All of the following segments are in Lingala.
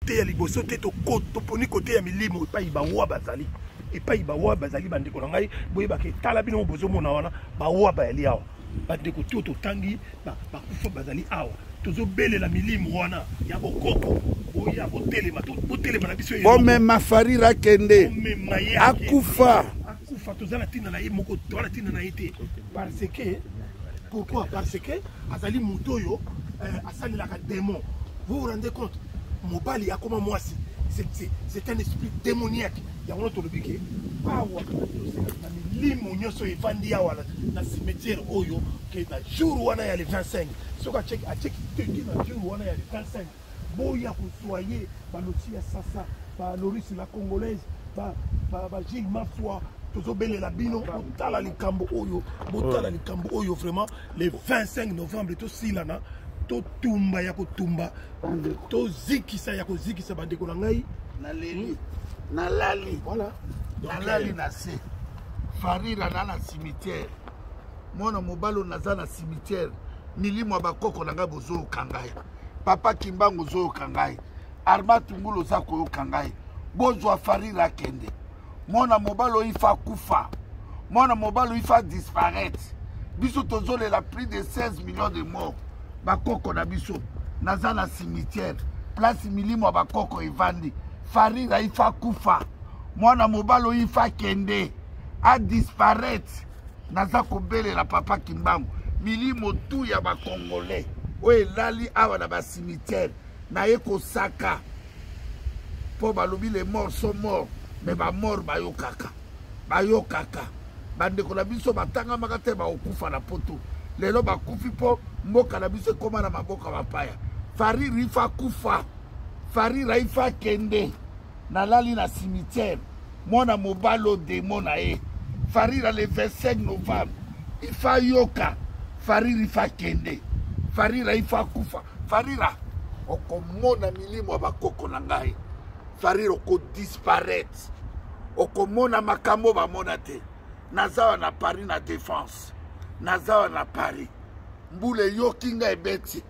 côté ya liboso te to poni côté ya milimo epai bawa bazali epai bawa bazali bandeko na ngai boyeba ke tala bino bozomona wana bawa bayali awa bandeko to totangi bakufa bazali awa tozobelela milimo wana ya bokoko oya botelema na biso bomema Farira kende akufa tozala tina na ye moko toala tina na ye te parce que pourquoi parce que azali moto oyo asalelaka démon. Vous vous rendez compte, mobali ya koma mwasi c'est un esprit démoniaque. Yango to lobike awa na milimo nyonso evandi awa na cimetière oyo ke na jour wana ya le 25 soka check te na jour wana ya le 25 boya kosoyer baloti ya sasa ba Loris la congolaise ba Gilles Mafwa tozobele la bino botala likambo oyo vraiment le 25 novembre to silana to tumba ya kotumba to zikisa ya kozikisa bandeko na ngai na lali voilà na lali na se Farira na cimetière mona mobalo naza na cimetière milimo bakoko na ngai bozo kangai papa Kimbangu zo kangai Arma Tungulu za ko kangai bozwa Farira kende mona mobalo ifa kufa mona mobalo ifa disparaître biso tozole la plus de 16 millions de morts bakoko na biso naza na cimetière place milimo bakoko evandi Farira ifa kufa mwana mobalo ifa kende a disparaître naza kobelela papa Kimbangu milimo tu ya ba congolais oye lali awa na ba cimetière na ye kosaka po balobi les morts sont morts mais ba mort bayokaka bandeko na biso batanga makate ba okufa na poto lelo bakufi po mboka na biso koma na maboka bapaya Farira ifa kufa Farira ifa kende na lali na cimetière mona mobalo démon na ye Farira le 25 novembre ifa yoka Farira ifa kende Farira ifa kufa Farira okomona milimo bakoko na ngai Farira oko disparaître okomona makambo bamona te nazawa na Paris na défense nazawa na Paris mbule yokinga ebeti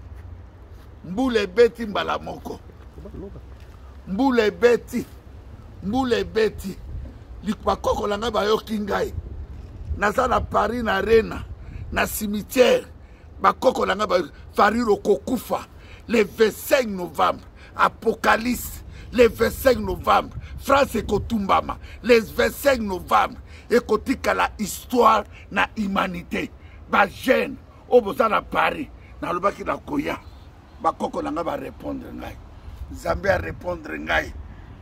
mbule beti mbala moko mbule beti likpakoko langa bayoki ngai naza na Paris na Rena na cimetière bakoko langa ba Farira okokufa le 25 novembre Apocalypse le 25 novembre France ekotumbama le 25 novembre ekotika la histoire na humanité ba jeune oboza na Paris na lobaki na koya bakoko langa ba répondre ngai Zambé a répondre ngai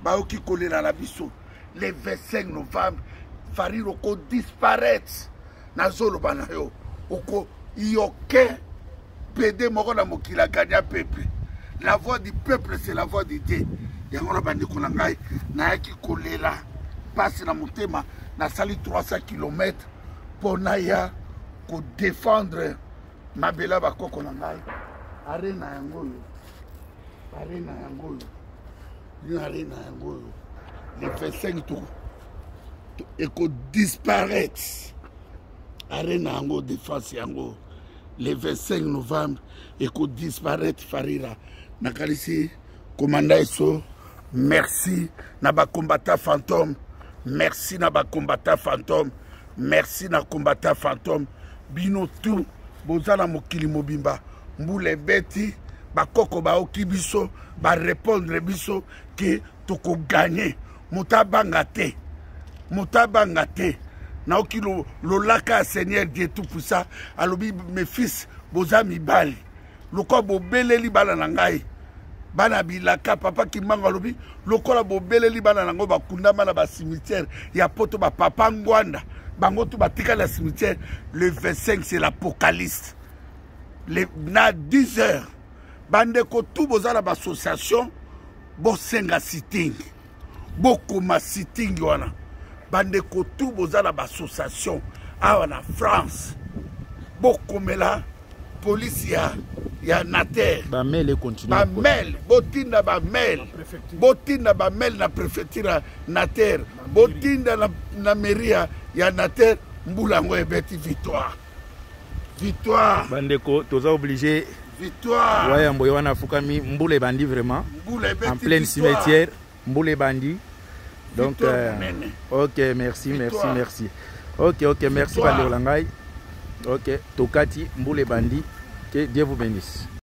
baoki kolela la biso le 25 novembre Farira oko disparaître na zolo bana yo oko yoke pede moko na mokila gagna peuple la voix du peuple c'est la voix de Dieu yango na bandeko na ngai na yaki kolela passe na motema na sali 300 km pour na ya ko défendre mabela bakoko na ngai arena yango le 25 tour eko disparaître arena yango défense yango le 25 novembre eko disparaître Farira nakalisi commandant eso merci na ba combattant fantôme merci na ba combattant fantôme merci na combattant fantôme bino tout bozala mokili mobimba mbule beti bakoko baoki biso ba répondre biso que toko gagner mutabanga te na oki lo laka Seigneur Dieu tout pour ça alobi mes fils boza mibali loko bobeleli bana na ngai bana bilaka papa Kimbangu alobi lokola bobeleli bana nango bakundama na ba cimetière ya poto ba papa ngwanda bango tu batika la cimetière le 25 c'est l'Apocalypse na 10 heures bandeko tout bozala ba association bosenga sitting bokoma sitting wana bandeko tout bozala ba association awa na France bokomela police ya Nater ba mail continue ba mail botinda ba mail na préfecture Nater botinda na mairie ya Nater mbulango ebeti victoire bandeko toza obligé Victoire. Ouais, Mboyoana Fukami, Mboule Bandi vraiment. En plein cimetière, Mboule Bandi. Donc, ok, merci, merci, merci. Ok, merci, Bandi Olangai. Ok, Tokati, Mboule Bandi. Que Dieu vous bénisse.